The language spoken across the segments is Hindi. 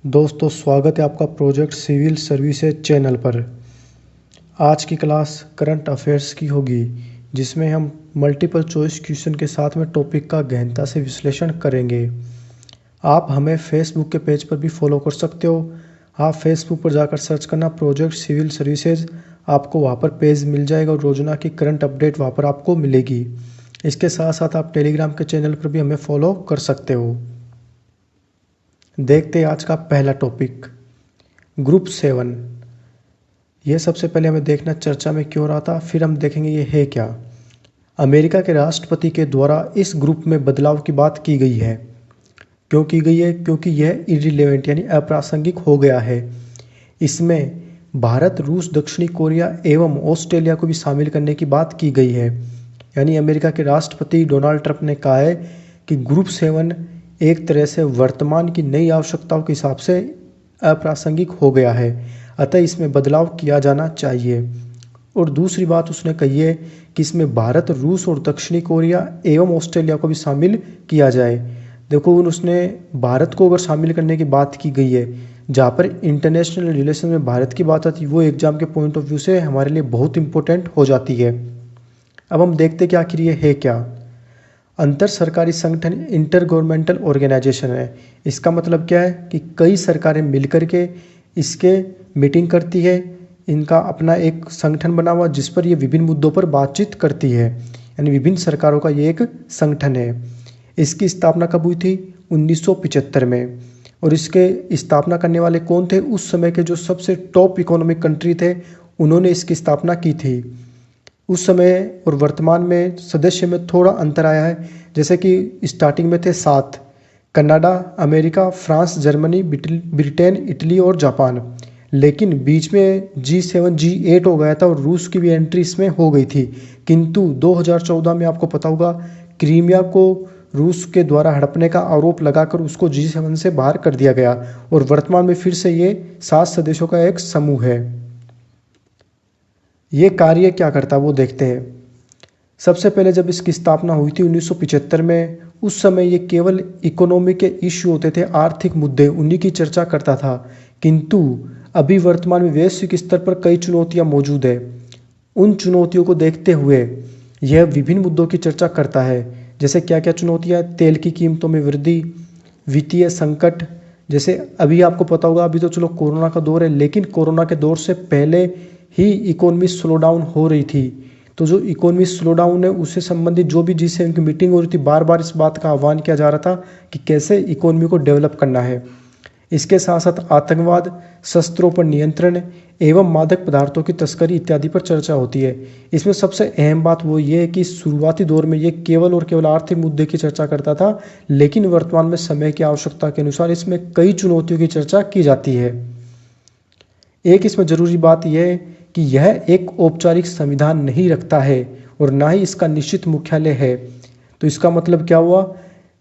दोस्तों स्वागत है आपका प्रोजेक्ट सिविल सर्विसेज चैनल पर। आज की क्लास करंट अफेयर्स की होगी, जिसमें हम मल्टीपल चॉइस क्वेश्चन के साथ में टॉपिक का गहनता से विश्लेषण करेंगे। आप हमें फेसबुक के पेज पर भी फॉलो कर सकते हो। आप फेसबुक पर जाकर सर्च करना प्रोजेक्ट सिविल सर्विसेज, आपको वहाँ पर पेज मिल जाएगा और रोजाना की करंट अपडेट वहाँ पर आपको मिलेगी। इसके साथ साथ आप टेलीग्राम के चैनल पर भी हमें फॉलो कर सकते हो। देखते हैं आज का पहला टॉपिक, ग्रुप 7। यह सबसे पहले हमें देखना चर्चा में क्यों रहा था, फिर हम देखेंगे ये है क्या। अमेरिका के राष्ट्रपति के द्वारा इस ग्रुप में बदलाव की बात की गई है। क्यों की गई है? क्योंकि यह इररिलेवेंट यानी अप्रासंगिक हो गया है। इसमें भारत, रूस, दक्षिणी कोरिया एवं ऑस्ट्रेलिया को भी शामिल करने की बात की गई है। यानी अमेरिका के राष्ट्रपति डोनाल्ड ट्रंप ने कहा है कि ग्रुप 7 एक तरह से वर्तमान की नई आवश्यकताओं के हिसाब से अप्रासंगिक हो गया है, अतः इसमें बदलाव किया जाना चाहिए। और दूसरी बात उसने कही है कि इसमें भारत, रूस और दक्षिणी कोरिया एवं ऑस्ट्रेलिया को भी शामिल किया जाए। देखो, उसने भारत को अगर शामिल करने की बात की गई है, जहाँ पर इंटरनेशनल रिलेशन में भारत की बात आती है, वो एग्जाम के पॉइंट ऑफ व्यू से हमारे लिए बहुत इंपॉर्टेंट हो जाती है। अब हम देखते कि आखिर ये है क्या। अंतर सरकारी संगठन इंटर गवर्नमेंटल ऑर्गेनाइजेशन है। इसका मतलब क्या है कि कई सरकारें मिलकर के इसके मीटिंग करती है। इनका अपना एक संगठन बना हुआ जिस पर ये विभिन्न मुद्दों पर बातचीत करती है, यानी विभिन्न सरकारों का ये एक संगठन है। इसकी स्थापना कब हुई थी? 1975 में। और इसके स्थापना करने वाले कौन थे? उस समय के जो सबसे टॉप इकोनॉमिक कंट्री थे, उन्होंने इसकी स्थापना की थी। उस समय और वर्तमान में सदस्य में थोड़ा अंतर आया है। जैसे कि स्टार्टिंग में थे 7, Canada, America, France, Germany, Britain, Italy और जापान। लेकिन बीच में G7 G8 हो गया था और रूस की भी एंट्री इसमें हो गई थी। किंतु 2014 में आपको पता होगा, क्रीमिया को रूस के द्वारा हड़पने का आरोप लगाकर उसको G7 से बाहर कर दिया गया और वर्तमान में फिर से ये 7 सदस्यों का एक समूह है। ये कार्य क्या करता है वो देखते हैं। सबसे पहले जब इसकी स्थापना हुई थी 1975 में, उस समय ये केवल इकोनॉमी के इश्यू होते थे, आर्थिक मुद्दे, उन्हीं की चर्चा करता था। किंतु अभी वर्तमान में वैश्विक स्तर पर कई चुनौतियां मौजूद है। उन चुनौतियों को देखते हुए यह विभिन्न मुद्दों की चर्चा करता है। जैसे क्या क्या चुनौतियां? तेल की कीमतों में वृद्धि, वित्तीय संकट। जैसे अभी आपको पता होगा, अभी तो चलो कोरोना का दौर है, लेकिन कोरोना के दौर से पहले ही इकोनॉमी स्लो डाउन हो रही थी। तो जो इकोनॉमी स्लो डाउन है उससे संबंधित जो भी G7 की मीटिंग हो रही थी, बार बार इस बात का आह्वान किया जा रहा था कि कैसे इकोनॉमी को डेवलप करना है। इसके साथ साथ आतंकवाद, शस्त्रों पर नियंत्रण एवं मादक पदार्थों की तस्करी इत्यादि पर चर्चा होती है। इसमें सबसे अहम बात वो ये है कि शुरुआती दौर में ये केवल और केवल आर्थिक मुद्दे की चर्चा करता था, लेकिन वर्तमान में समय की आवश्यकता के अनुसार इसमें कई चुनौतियों की चर्चा की जाती है। एक इसमें जरूरी बात यह है कि यह एक औपचारिक संविधान नहीं रखता है और ना ही इसका निश्चित मुख्यालय है। तो इसका मतलब क्या हुआ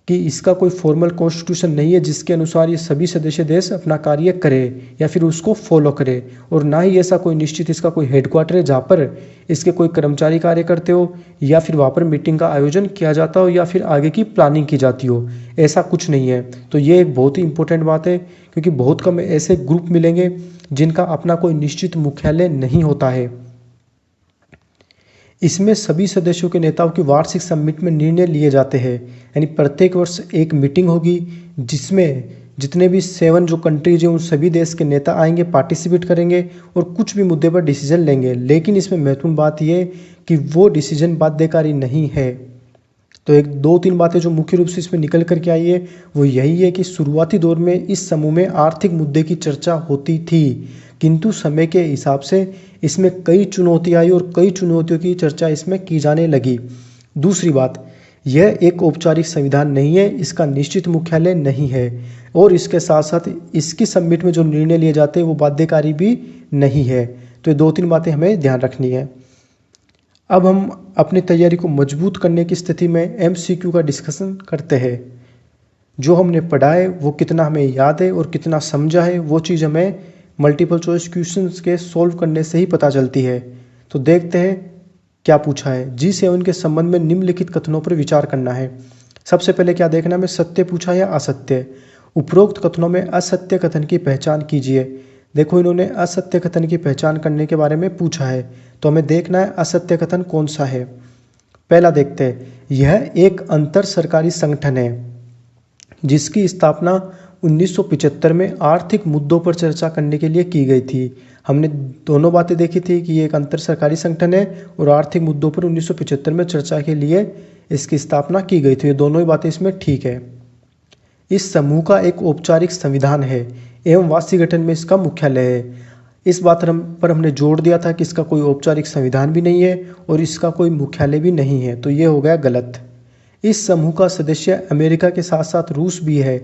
कि इसका कोई फॉर्मल कॉन्स्टिट्यूशन नहीं है जिसके अनुसार ये सभी सदस्य देश अपना कार्य करे या फिर उसको फॉलो करे, और ना ही ऐसा कोई निश्चित इसका कोई हेडक्वार्टर है जहाँ पर इसके कोई कर्मचारी कार्य करते हो या फिर वहाँ पर मीटिंग का आयोजन किया जाता हो या फिर आगे की प्लानिंग की जाती हो। ऐसा कुछ नहीं है। तो ये एक बहुत ही इंपॉर्टेंट बात है, क्योंकि बहुत कम ऐसे ग्रुप मिलेंगे जिनका अपना कोई निश्चित मुख्यालय नहीं होता है। इसमें सभी सदस्यों के नेताओं की वार्षिक समिट में निर्णय लिए जाते हैं। यानी प्रत्येक वर्ष एक मीटिंग होगी जिसमें जितने भी 7 जो कंट्रीज हैं उन सभी देश के नेता आएंगे, पार्टिसिपेट करेंगे और कुछ भी मुद्दे पर डिसीजन लेंगे। लेकिन इसमें महत्वपूर्ण बात यह कि वो डिसीजन बाध्यकारी नहीं है। तो एक 2-3 बातें जो मुख्य रूप से इसमें निकल करके आई है वो यही है कि शुरुआती दौर में इस समूह में आर्थिक मुद्दे की चर्चा होती थी, किंतु समय के हिसाब से इसमें कई चुनौतियां आई और कई चुनौतियों की चर्चा इसमें की जाने लगी। दूसरी बात, यह एक औपचारिक संविधान नहीं है, इसका निश्चित मुख्यालय नहीं है और इसके साथ साथ इसकी समिट में जो निर्णय लिए जाते हैं वो बाध्यकारी भी नहीं है। तो ये 2-3 बातें हमें ध्यान रखनी है। अब हम अपनी तैयारी को मजबूत करने की स्थिति में MCQ का डिस्कशन करते हैं। जो हमने पढ़ा है वो कितना हमें याद है और कितना समझा है, वो चीज़ हमें मल्टीपल चॉइस क्वेश्चंस के सॉल्व करने से ही पता चलती है। तो देखते हैं क्या पूछा है। G7 के संबंध में निम्नलिखित कथनों पर विचार करना है। सबसे पहले क्या देखना है हमें, सत्य पूछा या असत्य। उपरोक्त कथनों में असत्य कथन की पहचान कीजिए। देखो इन्होंने असत्य कथन की पहचान करने के बारे में पूछा है, तो हमें देखना है असत्य कथन कौन सा है। पहला देखते हैं, यह एक अंतर सरकारी संगठन है जिसकी स्थापना 1975 में आर्थिक मुद्दों पर चर्चा करने के लिए की गई थी। हमने दोनों बातें देखी थी कि ये एक अंतर सरकारी संगठन है और आर्थिक मुद्दों पर 1975 में चर्चा के लिए इसकी स्थापना की गई थी। ये दोनों ही बातें इसमें ठीक है। इस समूह का एक औपचारिक संविधान है एवं वाशिंगटन में इसका मुख्यालय है। इस बात पर हमने जोर दिया था कि इसका कोई औपचारिक संविधान भी नहीं है और इसका कोई मुख्यालय भी नहीं है, तो ये हो गया गलत। इस समूह का सदस्य अमेरिका के साथ साथ रूस भी है।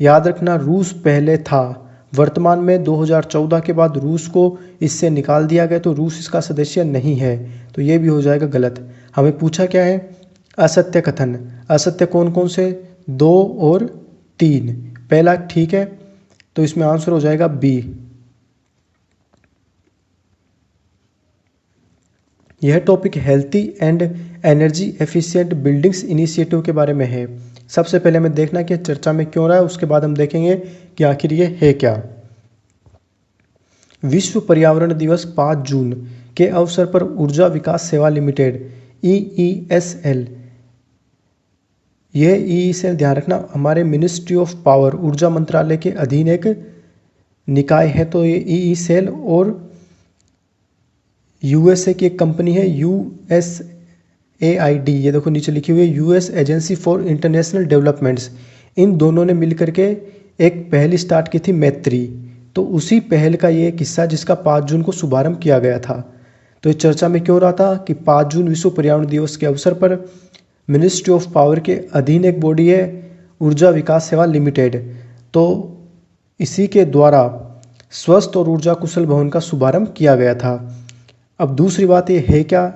याद रखना, रूस पहले था, वर्तमान में 2014 के बाद रूस को इससे निकाल दिया गया, तो रूस इसका सदस्य नहीं है, तो ये भी हो जाएगा गलत। हमें पूछा क्या है, असत्य कथन। असत्य कौन कौन से, 2 और 3। पहला ठीक है, तो इसमें आंसर हो जाएगा बी। यह topic healthy and energy efficient buildings initiative के बारे में है। सबसे पहले हमें देखना कि चर्चा में क्यों रहा है, उसके बाद हम देखेंगे कि आखिर ये है क्या। विश्व पर्यावरण दिवस 5 जून के अवसर पर ऊर्जा विकास सेवा लिमिटेड EESL, यह EESL ध्यान रखना हमारे मिनिस्ट्री ऑफ पावर ऊर्जा मंत्रालय के अधीन एक निकाय है, तो ये EESL और USA की एक कंपनी है USAID, ये देखो नीचे लिखी हुई है US agency for international developments. इन दोनों ने मिलकर के एक पहल स्टार्ट की थी, मैत्री। तो उसी पहल का ये एक हिस्सा जिसका 5 जून को शुभारंभ किया गया था। तो ये चर्चा में क्यों रहा था कि 5 जून विश्व पर्यावरण दिवस के अवसर पर मिनिस्ट्री ऑफ पावर के अधीन एक बॉडी है ऊर्जा विकास सेवा लिमिटेड, तो इसी के द्वारा स्वस्थ और ऊर्जा कुशल भवन का शुभारंभ किया गया था। अब दूसरी बात ये है क्या,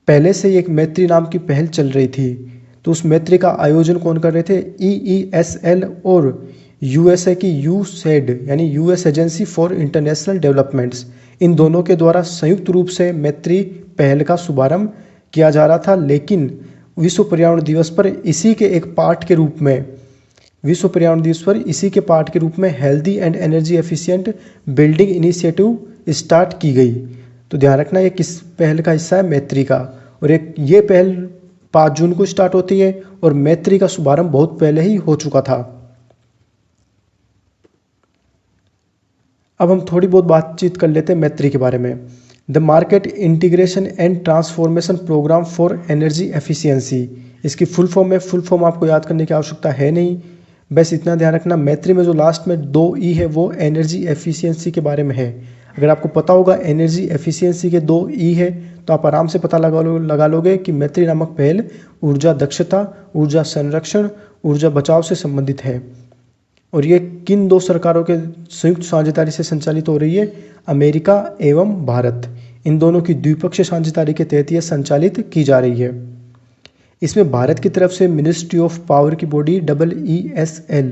पहले से ही एक मैत्री नाम की पहल चल रही थी, तो उस मैत्री का आयोजन कौन कर रहे थे, EESL और USA की USAID यानी US agency for international developments, इन दोनों के द्वारा संयुक्त रूप से मैत्री पहल का शुभारंभ किया जा रहा था। लेकिन विश्व पर्यावरण दिवस पर इसी के एक पार्ट के रूप में healthy and energy efficient building initiative start की गई। तो ध्यान रखना ये किस पहल का हिस्सा है, मैत्री का। और ये पहल 5 जून को स्टार्ट होती है और मैत्री का शुभारंभ बहुत पहले ही हो चुका था। अब हम थोड़ी बहुत बातचीत कर लेते हैं मैत्री के बारे में। The market integration and transformation program for energy efficiency, इसकी फुल फॉर्म आपको याद करने की आवश्यकता है नहीं, बस इतना ध्यान रखना मैत्री में जो लास्ट में 2 E है वो एनर्जी एफिशिएंसी के बारे में है। अगर आपको पता होगा एनर्जी एफिशिएंसी के 2 E है तो आप आराम से पता लगा लोगे कि मैत्री नामक पहल ऊर्जा दक्षता, ऊर्जा संरक्षण, ऊर्जा बचाव से संबंधित है। और ये किन 2 सरकारों के संयुक्त साझेदारी से संचालित हो रही है, अमेरिका एवं भारत, इन दोनों की द्विपक्षीय साझेदारी के तहत यह संचालित की जा रही है। इसमें भारत की तरफ से मिनिस्ट्री ऑफ पावर की बॉडी EESL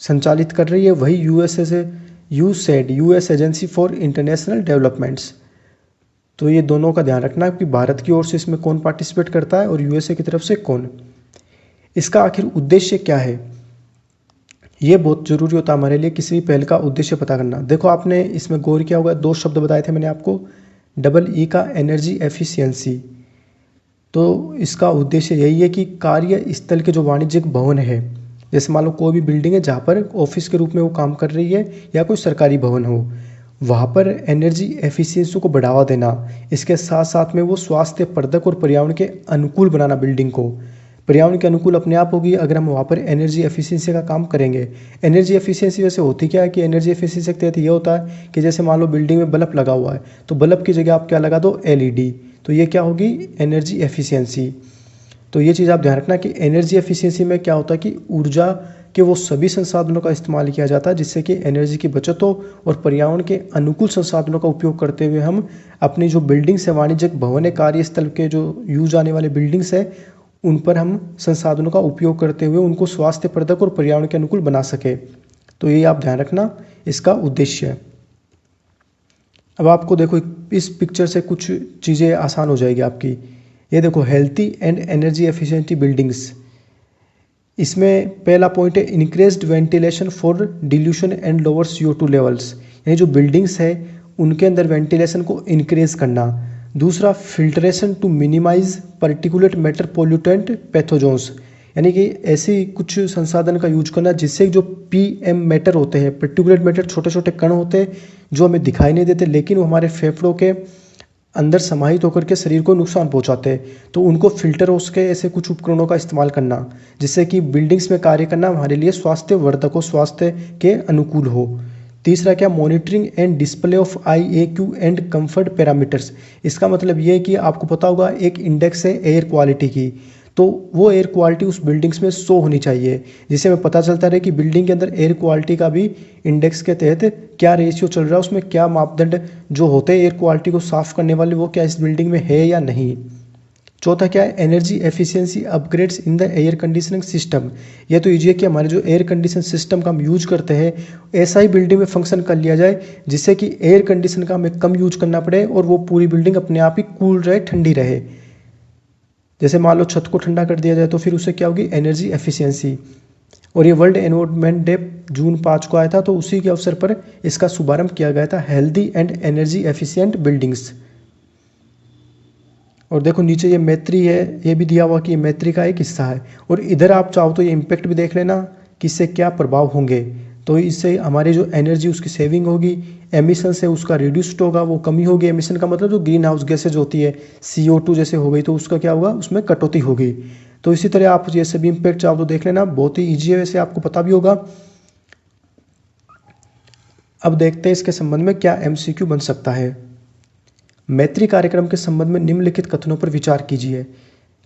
संचालित कर रही है, वही USA से USAID US agency for international developments. तो ये दोनों का ध्यान रखना कि भारत की ओर से इसमें कौन पार्टिसिपेट करता है और USA की तरफ से कौन। इसका आखिर उद्देश्य क्या है, ये बहुत ज़रूरी होता है हमारे लिए किसी भी पहल का उद्देश्य पता करना। देखो आपने इसमें गौर किया होगा, 2 शब्द बताए थे मैंने आपको, EE का एनर्जी एफिशिएंसी। तो इसका उद्देश्य यही है कि कार्यस्थल के जो वाणिज्यिक भवन है, जैसे मान लो कोई भी बिल्डिंग है जहाँ पर ऑफिस के रूप में वो काम कर रही है या कोई सरकारी भवन हो, वहाँ पर एनर्जी एफिशिएंसी को बढ़ावा देना, इसके साथ साथ में वो स्वास्थ्यवर्धक और पर्यावरण के अनुकूल बनाना। बिल्डिंग को पर्यावरण के अनुकूल अपने आप होगी अगर हम वहाँ पर एनर्जी एफिशिएंसी का काम करेंगे। एनर्जी एफिशिएंसी वैसे होती क्या है कि एनर्जी एफिशिएंसी के तहत ये होता है कि जैसे मान लो बिल्डिंग में बल्ब लगा हुआ है तो बल्ब की जगह आप क्या लगा दो, LED, तो ये क्या होगी, एनर्जी एफिशिएंसी। तो ये चीज़ आप ध्यान रखना कि एनर्जी एफिशिएंसी में क्या होता है कि ऊर्जा के वो सभी संसाधनों का इस्तेमाल किया जाता है जिससे कि एनर्जी की बचत हो और पर्यावरण के अनुकूल संसाधनों का उपयोग करते हुए हम अपनी जो बिल्डिंग्स है, वाणिज्यिक भवन है, कार्यस्थल के जो यूज आने वाले बिल्डिंग्स है, उन पर हम संसाधनों का उपयोग करते हुए उनको स्वास्थ्यवर्धक और पर्यावरण के अनुकूल बना सके। तो ये आप ध्यान रखना इसका उद्देश्य है। अब आपको देखो इस पिक्चर से कुछ चीज़ें आसान हो जाएगी आपकी। ये देखो healthy and energy efficient buildings, इसमें पहला पॉइंट है increased ventilation for dilution and lower CO2 levels, यानी जो बिल्डिंग्स है उनके अंदर वेंटिलेशन को इंक्रीज करना। दूसरा filtration to minimize particulate matter pollutant pathogens, यानी कि ऐसी कुछ संसाधन का यूज करना जिससे जो PM मैटर होते हैं, पार्टिकुलेट मैटर छोटे छोटे कण होते हैं जो हमें दिखाई नहीं देते लेकिन वो हमारे फेफड़ों के अंदर समाहित होकर के शरीर को नुकसान पहुंचाते हैं, तो उनको फिल्टर हो सके ऐसे कुछ उपकरणों का इस्तेमाल करना जिससे कि बिल्डिंग्स में कार्य करना हमारे लिए स्वास्थ्य वर्धक हो, स्वास्थ्य के अनुकूल हो। तीसरा क्या, monitoring and display of IAQ and comfort parameters. इसका मतलब ये है कि आपको पता होगा एक इंडेक्स है एयर क्वालिटी की, तो वो एयर क्वालिटी उस बिल्डिंग्स में शो होनी चाहिए जिससे हमें पता चलता रहे कि बिल्डिंग के अंदर एयर क्वालिटी का भी इंडेक्स के तहत क्या रेशियो चल रहा है, उसमें क्या मापदंड जो होते हैं एयर क्वालिटी को साफ करने वाले वो क्या इस बिल्डिंग में है या नहीं। चौथा क्या है, energy efficiency upgrades in the air conditioning system. ये तो लीजिए कि हमारे जो एयर कंडीशन सिस्टम का हम यूज करते हैं ऐसा ही बिल्डिंग में फंक्शन कर लिया जाए जिससे कि एयर कंडीशन का हमें कम यूज करना पड़े और वो पूरी बिल्डिंग अपने आप ही कूल रहे, ठंडी रहे। जैसे मान लो छत को ठंडा कर दिया जाए तो फिर उससे क्या होगी, एनर्जी एफिशिएंसी। और ये वर्ल्ड एनवायरनमेंट डे जून 5 को आया था, तो उसी के अवसर पर इसका शुभारंभ किया गया था, healthy and energy efficient buildings. और देखो नीचे ये मैत्री है, ये भी दिया हुआ कि ये मैत्री का एक हिस्सा है। और इधर आप चाहो तो ये इम्पैक्ट भी देख लेना कि इससे क्या प्रभाव होंगे। तो इससे हमारी जो एनर्जी उसकी सेविंग होगी, एमिशन से उसका रिड्यूस्ड होगा, वो कमी होगी। एमिशन का मतलब जो ग्रीन हाउस गैसेज होती है CO2 जैसे हो गई, तो उसका क्या होगा, उसमें कटौती होगी। तो इसी तरह आप ये सभी इम्पैक्ट चाहो तो देख लेना, बहुत ही ईजी है, वैसे आपको पता भी होगा। अब देखते हैं इसके संबंध में क्या MCQ बन सकता है। मैत्री कार्यक्रम के संबंध में निम्नलिखित कथनों पर विचार कीजिए।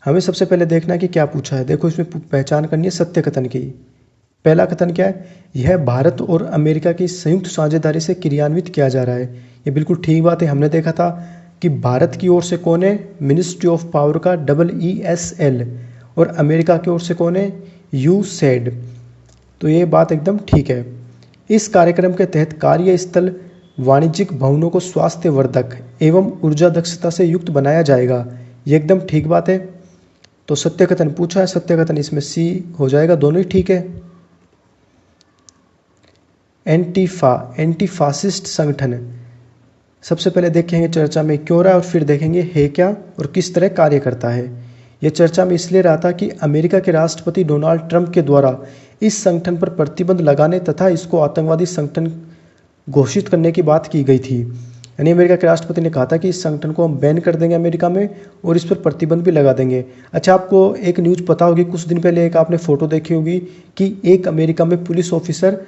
हमें सबसे पहले देखना है कि क्या पूछा है। देखो इसमें पहचान करनी है सत्य कथन की। पहला कथन क्या है, यह भारत और अमेरिका की संयुक्त साझेदारी से क्रियान्वित किया जा रहा है। ये बिल्कुल ठीक बात है। हमने देखा था कि भारत की ओर से कौन है, मिनिस्ट्री ऑफ पावर का EESL, और अमेरिका की ओर से कौन है, USAID। तो ये बात एकदम ठीक है। इस कार्यक्रम के तहत कार्यस्थल वाणिज्यिक भवनों को स्वास्थ्य वर्धक एवं ऊर्जा दक्षता से युक्त बनाया जाएगा। ये एकदम ठीक बात है। तो सत्य कथन पूछा है, सत्य कथन इसमें C हो जाएगा, दोनों ही ठीक है। एंटी फासिस्ट संगठन, सबसे पहले देखेंगे चर्चा में क्यों रहा है और फिर देखेंगे है क्या और किस तरह कार्य करता है। यह चर्चा में इसलिए रहा था कि अमेरिका के राष्ट्रपति डोनाल्ड ट्रंप के द्वारा इस संगठन पर प्रतिबंध लगाने तथा इसको आतंकवादी संगठन घोषित करने की बात की गई थी। यानी अमेरिका के राष्ट्रपति ने कहा था कि इस संगठन को हम बैन कर देंगे अमेरिका में और इस पर प्रतिबंध भी लगा देंगे। अच्छा, आपको एक न्यूज़ पता होगी, कुछ दिन पहले एक आपने फोटो देखी होगी कि एक अमेरिका में पुलिस ऑफिसर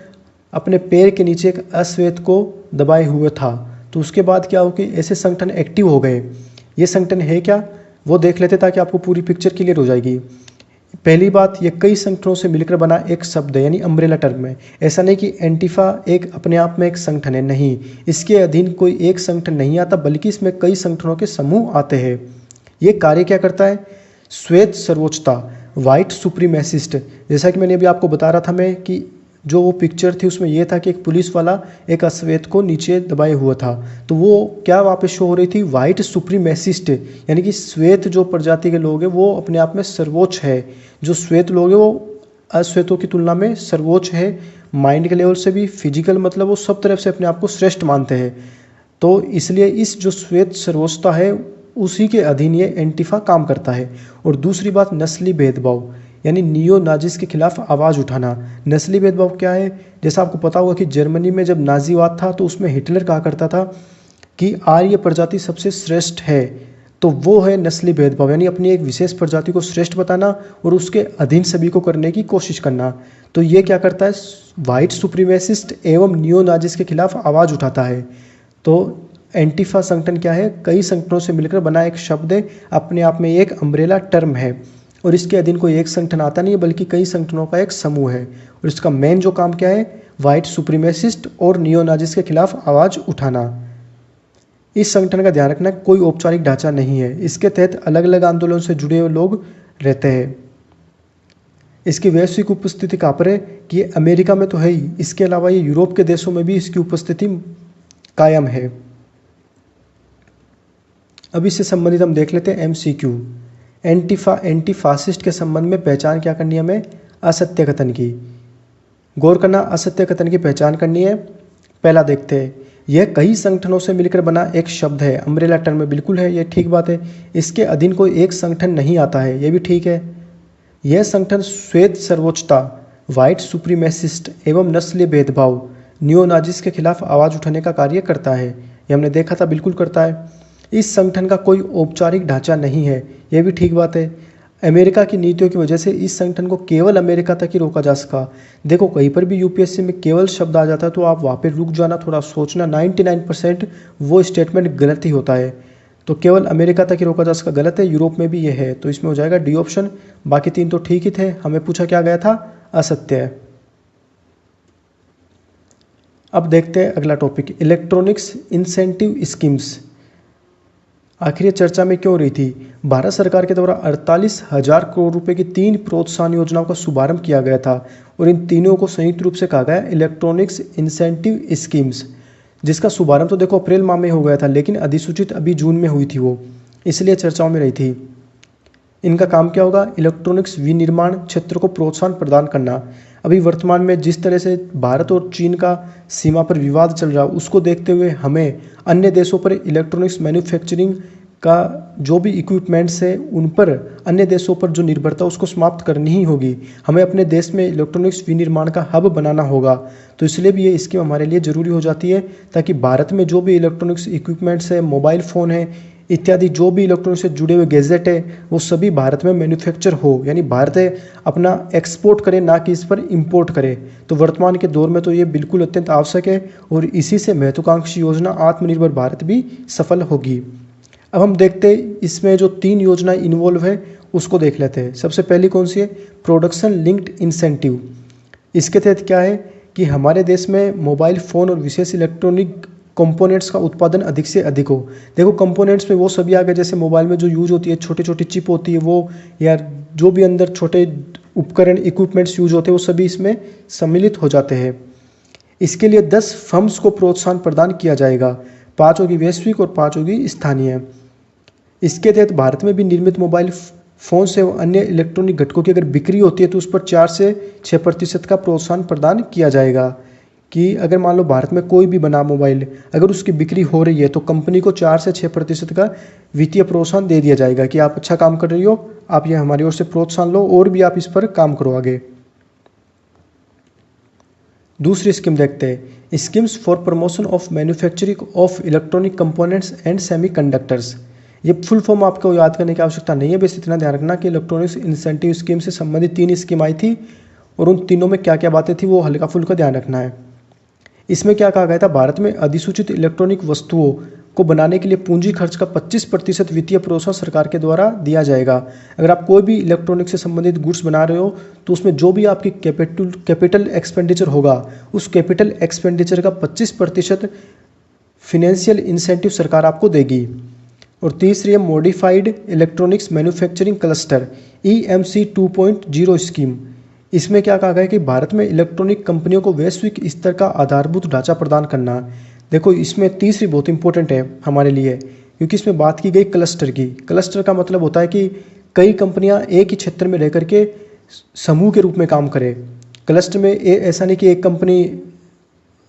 अपने पैर के नीचे एक अश्वेत को दबाए हुए था। तो उसके बाद क्या हो कि ऐसे संगठन एक्टिव हो गए। ये संगठन है क्या, वो देख लेते ताकि आपको पूरी पिक्चर क्लियर हो जाएगी। पहली बात, ये कई संगठनों से मिलकर बना एक शब्द है, यानी अम्ब्रेला टर्म है। ऐसा नहीं कि एंटीफा एक अपने आप में एक संगठन है, नहीं, इसके अधीन कोई एक संगठन नहीं आता बल्कि इसमें कई संगठनों के समूह आते हैं। ये कार्य क्या करता है, श्वेत सर्वोच्चता, वाइट सुप्रीमेसिस्ट। जैसा कि मैंने अभी आपको बता रहा था मैं कि जो वो पिक्चर थी उसमें यह था कि एक पुलिस वाला एक अश्वेत को नीचे दबाए हुआ था, तो वो क्या वहाँ पे शो हो रही थी, वाइट सुप्रीमेसिस्ट, यानी कि श्वेत जो प्रजाति के लोग हैं वो अपने आप में सर्वोच्च है। जो श्वेत लोग हैं वो अश्वेतों की तुलना में सर्वोच्च है, माइंड के लेवल से भी, फिजिकल मतलब वो सब तरफ से अपने आप को श्रेष्ठ मानते हैं। तो इसलिए इस जो श्वेत सर्वोच्चता है उसी के अधीन ये एंटीफा काम करता है। और दूसरी बात, नस्ली भेदभाव, यानी नियो नाजिस के खिलाफ आवाज़ उठाना। नस्ली भेदभाव क्या है, जैसा आपको पता होगा कि जर्मनी में जब नाजीवाद था तो उसमें हिटलर कहा करता था कि आर्य प्रजाति सबसे श्रेष्ठ है, तो वो है नस्ली भेदभाव, यानी अपनी एक विशेष प्रजाति को श्रेष्ठ बताना और उसके अधीन सभी को करने की कोशिश करना। तो ये क्या करता है, वाइट सुप्रीमेसिस्ट एवं नियो नाजिस के खिलाफ आवाज़ उठाता है। तो एंटीफा संगठन क्या है, कई संगठनों से मिलकर बना एक शब्द है, अपने आप में एक अम्ब्रेला टर्म है और इसके अधीन कोई एक संगठन आता नहीं है बल्कि कई संगठनों का एक समूह है। और इसका मेन जो काम क्या है, वाइट सुप्रीमेसिस्ट और नियो नाजिस के खिलाफ आवाज़ उठाना। इस संगठन का ध्यान रखना, कोई औपचारिक ढांचा नहीं है, इसके तहत अलग अलग आंदोलन से जुड़े हुए लोग रहते हैं। इसकी वैश्विक उपस्थिति कहाँ पर है कि ये अमेरिका में तो है ही, इसके अलावा ये यूरोप के देशों में भी इसकी उपस्थिति कायम है। अब इससे संबंधित हम देख लेते हैं MCQ। एंटी फासिस्ट के संबंध में पहचान क्या करनी है हमें, असत्य कथन की। गौर करना, असत्य कथन की पहचान करनी है। पहला देखते हैं, यह कई संगठनों से मिलकर बना एक शब्द है। अम्ब्रेला टर्म में बिल्कुल है, ये ठीक बात है। इसके अधीन कोई एक संगठन नहीं आता है, ये भी ठीक है। यह संगठन श्वेत सर्वोच्चता, व्हाइट सुप्रीमेसिस्ट एवं नस्लीय भेदभाव, नियोनाजिस के खिलाफ आवाज़ उठाने का कार्य करता है। ये हमने देखा था, बिल्कुल करता है। इस संगठन का कोई औपचारिक ढांचा नहीं है, यह भी ठीक बात है। अमेरिका की नीतियों की वजह से इस संगठन को केवल अमेरिका तक ही रोका जा सका। देखो, कहीं पर भी यूपीएससी में केवल शब्द आ जाता है तो आप वहाँ पे रुक जाना, थोड़ा सोचना। 99% वो स्टेटमेंट गलत ही होता है। तो केवल अमेरिका तक ही रोका जा सका गलत है, यूरोप में भी ये है, तो इसमें हो जाएगा डी ऑप्शन। बाकी 3 तो ठीक ही थे। हमें पूछा क्या गया था, असत्य है। अब देखते हैं अगला टॉपिक, इलेक्ट्रॉनिक्स इंसेंटिव स्कीम्स। आखिर ये चर्चा में क्यों रही थी? भारत सरकार के द्वारा 48,000 करोड़ रुपए की 3 प्रोत्साहन योजनाओं का शुभारंभ किया गया था और इन तीनों को संयुक्त रूप से कहा गया इलेक्ट्रॉनिक्स इंसेंटिव स्कीम्स, जिसका शुभारंभ तो देखो अप्रैल माह में हो गया था, लेकिन अधिसूचित अभी जून में हुई थी वो, इसलिए चर्चाओं में रही थी। इनका काम क्या होगा? इलेक्ट्रॉनिक्स विनिर्माण क्षेत्र को प्रोत्साहन प्रदान करना। अभी वर्तमान में जिस तरह से भारत और चीन का सीमा पर विवाद चल रहा है, उसको देखते हुए हमें अन्य देशों पर इलेक्ट्रॉनिक्स मैन्युफैक्चरिंग का जो भी इक्विपमेंट्स है उन पर अन्य देशों पर जो निर्भरता उसको समाप्त करनी ही होगी। हमें अपने देश में इलेक्ट्रॉनिक्स विनिर्माण का हब बनाना होगा, तो इसलिए भी ये स्कीम हमारे लिए ज़रूरी हो जाती है, ताकि भारत में जो भी इलेक्ट्रॉनिक्स इक्विपमेंट्स है, मोबाइल फ़ोन है इत्यादि, जो भी इलेक्ट्रॉनिक्स से जुड़े हुए गैजेट है, वो सभी भारत में मैन्युफैक्चर हो, यानी भारत अपना एक्सपोर्ट करे, ना कि इस पर इंपोर्ट करे। तो वर्तमान के दौर में तो ये बिल्कुल अत्यंत आवश्यक है और इसी से महत्वाकांक्षी योजना आत्मनिर्भर भारत भी सफल होगी। अब हम देखते हैं इसमें जो 3 योजनाएं इन्वॉल्व है उसको देख लेते हैं। सबसे पहली कौन सी है? Production linked incentive. इसके तहत क्या है कि हमारे देश में मोबाइल फ़ोन और विशेष इलेक्ट्रॉनिक कंपोनेंट्स का उत्पादन अधिक से अधिक हो। देखो, कंपोनेंट्स में वो सभी आ गए जैसे मोबाइल में जो यूज होती है, छोटी छोटी चिप होती है वो, या जो भी अंदर छोटे उपकरण इक्विपमेंट्स यूज होते हैं वो सभी इसमें सम्मिलित हो जाते हैं। इसके लिए 10 फर्म्स को प्रोत्साहन प्रदान किया जाएगा, 5 होगी वैश्विक और 5 होगी स्थानीय। इसके तहत भारत में भी निर्मित मोबाइल फ़ोन से अन्य इलेक्ट्रॉनिक घटकों की अगर बिक्री होती है तो उस पर 4 से 6% का प्रोत्साहन प्रदान किया जाएगा। कि अगर मान लो भारत में कोई भी बना मोबाइल अगर उसकी बिक्री हो रही है तो कंपनी को 4 से 6% का वित्तीय प्रोत्साहन दे दिया जाएगा कि आप अच्छा काम कर रही हो, आप ये हमारी ओर से प्रोत्साहन लो और भी आप इस पर काम करो आगे। दूसरी स्कीम देखते हैं, schemes for promotion of manufacturing of electronic components and semiconductors. ये फुल फॉर्म आपको याद करने की आवश्यकता नहीं है, बस इतना ध्यान रखना कि इलेक्ट्रॉनिक्स इंसेंटिव स्कीम से संबंधित 3 स्कीम आई थी और उन तीनों में क्या क्या बातें थी वो हल्का फुल्का ध्यान रखना है। इसमें क्या कहा गया था? भारत में अधिसूचित इलेक्ट्रॉनिक वस्तुओं को बनाने के लिए पूंजी खर्च का 25% वित्तीय प्रोत्साहन सरकार के द्वारा दिया जाएगा। अगर आप कोई भी इलेक्ट्रॉनिक से संबंधित गुड्स बना रहे हो तो उसमें जो भी आपकी कैपिटल एक्सपेंडिचर होगा उस कैपिटल एक्सपेंडिचर का 25% फिनेंशियल इंसेंटिव सरकार आपको देगी। और तीसरी है modified electronics manufacturing cluster EMC 2.0 scheme. इसमें क्या कहा गया है कि भारत में इलेक्ट्रॉनिक कंपनियों को वैश्विक स्तर का आधारभूत ढांचा प्रदान करना। देखो, इसमें तीसरी बहुत इंपॉर्टेंट है हमारे लिए क्योंकि इसमें बात की गई क्लस्टर की। क्लस्टर का मतलब होता है कि कई कंपनियां एक ही क्षेत्र में रह करके समूह के रूप में काम करें। क्लस्टर में ऐसा नहीं कि एक कंपनी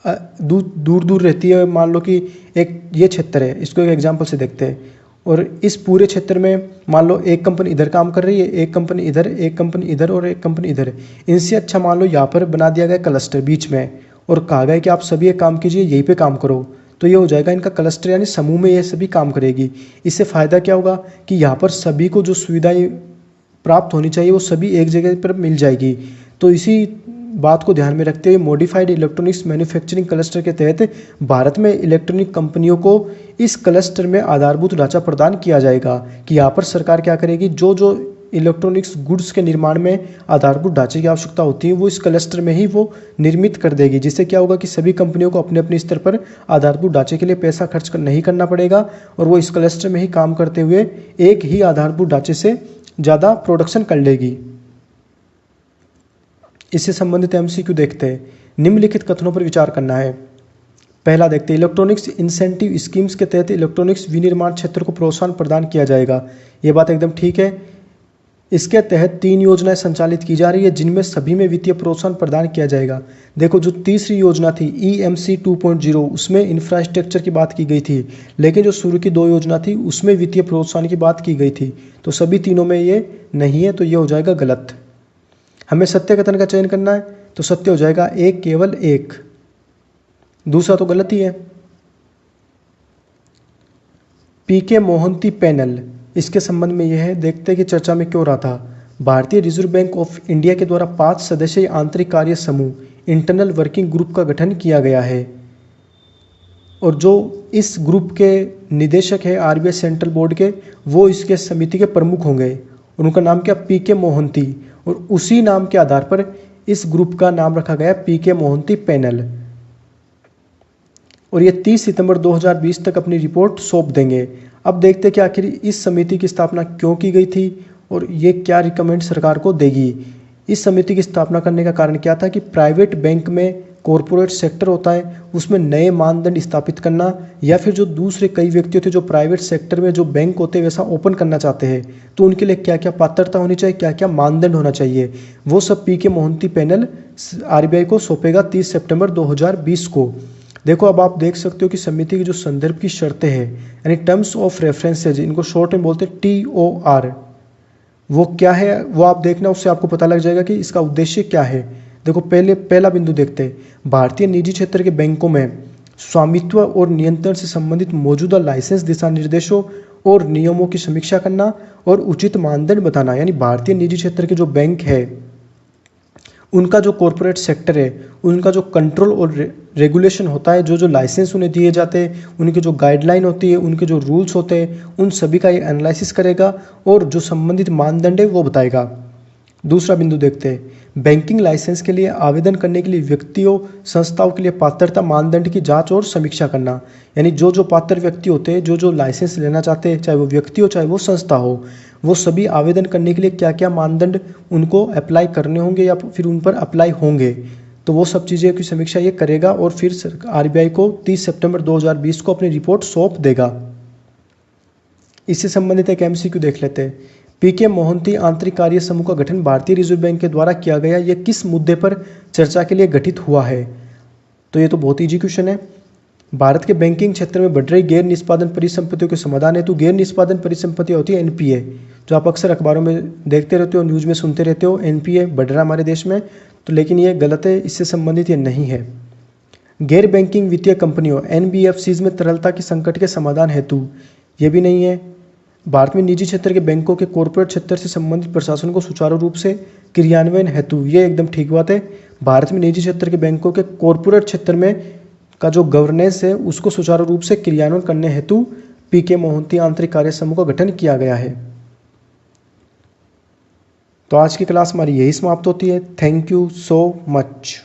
दूर दूर रहती है। मान लो कि एक ये क्षेत्र है, इसको एक एग्जाम्पल से देखते हैं, और इस पूरे क्षेत्र में मान लो एक कंपनी इधर काम कर रही है, एक कंपनी इधर, एक कंपनी इधर और एक कंपनी इधर। इनसे अच्छा मान लो यहाँ पर बना दिया गया क्लस्टर बीच में और कहा गया कि आप सभी एक काम कीजिए, यहीं पे काम करो, तो ये हो जाएगा इनका क्लस्टर, यानी समूह में ये सभी काम करेगी। इससे फ़ायदा क्या होगा कि यहाँ पर सभी को जो सुविधाएं प्राप्त होनी चाहिए वो सभी एक जगह पर मिल जाएगी। तो इसी बात को ध्यान में रखते हुए मॉडिफाइड इलेक्ट्रॉनिक्स मैन्युफैक्चरिंग क्लस्टर के तहत भारत में इलेक्ट्रॉनिक कंपनियों को इस क्लस्टर में आधारभूत ढांचा प्रदान किया जाएगा कि यहाँ पर सरकार क्या करेगी, जो जो इलेक्ट्रॉनिक्स गुड्स के निर्माण में आधारभूत ढांचे की आवश्यकता होती है वो इस क्लस्टर में ही वो निर्मित कर देगी। जिससे क्या होगा कि सभी कंपनियों को अपने अपने स्तर पर आधारभूत ढांचे के लिए पैसा खर्च नहीं करना पड़ेगा और वो इस क्लस्टर में ही काम करते हुए एक ही आधारभूत ढांचे से ज़्यादा प्रोडक्शन कर लेगी। इससे संबंधित MCQ देखते हैं। निम्नलिखित कथनों पर विचार करना है। पहला देखते हैं, इलेक्ट्रॉनिक्स इंसेंटिव स्कीम्स के तहत इलेक्ट्रॉनिक्स विनिर्माण क्षेत्र को प्रोत्साहन प्रदान किया जाएगा। ये बात एकदम ठीक है। इसके तहत 3 योजनाएं संचालित की जा रही है, जिनमें सभी में वित्तीय प्रोत्साहन प्रदान किया जाएगा। देखो, जो तीसरी योजना थी EMC 2.0, उसमें इंफ्रास्ट्रक्चर की बात की गई थी, लेकिन जो शुरू की 2 योजना थी उसमें वित्तीय प्रोत्साहन की बात की गई थी। तो सभी तीनों में ये नहीं है, तो ये हो जाएगा गलत। हमें सत्य कथन का चयन करना है, तो सत्य हो जाएगा एक, केवल एक। दूसरा तो गलत ही है। पीके मोहंती पैनल, इसके संबंध में यह है, देखते हैं कि चर्चा में क्यों रहा था। भारतीय रिजर्व बैंक ऑफ इंडिया के द्वारा 5 सदस्यीय आंतरिक कार्य समूह इंटरनल वर्किंग ग्रुप का गठन किया गया है, और जो इस ग्रुप के निदेशक है RBI सेंट्रल बोर्ड के, वो इसके समिति के प्रमुख होंगे, और उनका नाम क्या, पीके मोहंती। और उसी नाम के आधार पर इस ग्रुप का नाम रखा गया पीके मोहंती पैनल। और ये 30 सितंबर 2020 तक अपनी रिपोर्ट सौंप देंगे। अब देखते हैं कि आखिर इस समिति की स्थापना क्यों की गई थी और ये क्या रिकमेंड सरकार को देगी। इस समिति की स्थापना करने का कारण क्या था कि प्राइवेट बैंक में कॉरपोरेट सेक्टर होता है, उसमें नए मानदंड स्थापित करना, या फिर जो दूसरे कई व्यक्ति होते हैं जो प्राइवेट सेक्टर में जो बैंक होते हैं वैसा ओपन करना चाहते हैं, तो उनके लिए क्या क्या पात्रता होनी चाहिए, क्या क्या मानदंड होना चाहिए, वो सब पीके मोहंती पैनल RBI को सौंपेगा 30 सितंबर 2020 को। देखो, अब आप देख सकते हो कि समिति की जो संदर्भ की शर्तें हैं, यानी टर्म्स ऑफ रेफरेंसेज, इनको शॉर्ट में बोलते हैं TOR, वो क्या है वो आप देखना, उससे आपको पता लग जाएगा कि इसका उद्देश्य क्या है। देखो, पहला बिंदु देखते हैं, भारतीय निजी क्षेत्र के बैंकों में स्वामित्व और नियंत्रण से संबंधित मौजूदा लाइसेंस दिशा निर्देशों और नियमों की समीक्षा करना और उचित मानदंड बताना। यानी भारतीय निजी क्षेत्र के जो बैंक है, उनका जो कॉरपोरेट सेक्टर है, उनका जो कंट्रोल और रेगुलेशन होता है, जो लाइसेंस उन्हें दिए जाते हैं, उनकी जो गाइडलाइन होती है, उनके जो रूल्स होते हैं, उन सभी का ये एनालिसिस करेगा और जो संबंधित मानदंड है वो बताएगा। दूसरा बिंदु देखते हैं, बैंकिंग लाइसेंस के लिए आवेदन करने के लिए व्यक्तियों संस्थाओं के लिए पात्रता मानदंड की जांच और समीक्षा करना। यानी जो पात्र व्यक्ति होते हैं, जो लाइसेंस लेना चाहते हैं, चाहे वो व्यक्ति हो चाहे वो संस्था हो, वो सभी आवेदन करने के लिए क्या क्या मानदंड उनको अप्लाई करने होंगे या फिर उन पर अप्लाई होंगे, तो वो सब चीज़ें की समीक्षा ये करेगा और फिर RBI को 30 सितंबर 2020 को अपनी रिपोर्ट सौंप देगा। इससे संबंधित एक MCQ देख लेते हैं। पीके मोहंती आंतरिक कार्य समूह का गठन भारतीय रिजर्व बैंक के द्वारा किया गया, यह किस मुद्दे पर चर्चा के लिए गठित हुआ है? तो ये तो बहुत ईजी क्वेश्चन है। भारत के बैंकिंग क्षेत्र में बढ़ रही गैर निष्पादन परिसंपत्तियों के समाधान हेतु गैर निष्पादन परिसंपत्ति होती है NPA, जो आप अक्सर अखबारों में देखते रहते हो, न्यूज़ में सुनते रहते हो, NPA बढ़ रहा हमारे देश में, तो लेकिन ये गलत है, इससे संबंधित ये नहीं है। गैर बैंकिंग वित्तीय कंपनियों NBFCs में तरलता के संकट के समाधान हेतु, ये भी नहीं है। भारत में निजी क्षेत्र के बैंकों के कॉरपोरेट क्षेत्र से संबंधित प्रशासन को सुचारू रूप से क्रियान्वयन हेतु, ये एकदम ठीक बात है। भारत में निजी क्षेत्र के बैंकों के कॉरपोरेट क्षेत्र में का जो गवर्नेंस है उसको सुचारू रूप से क्रियान्वयन करने हेतु पीके मोहंती आंतरिक कार्य समूह का गठन किया गया है। तो आज की क्लास हमारी यही समाप्त होती है। Thank you so much.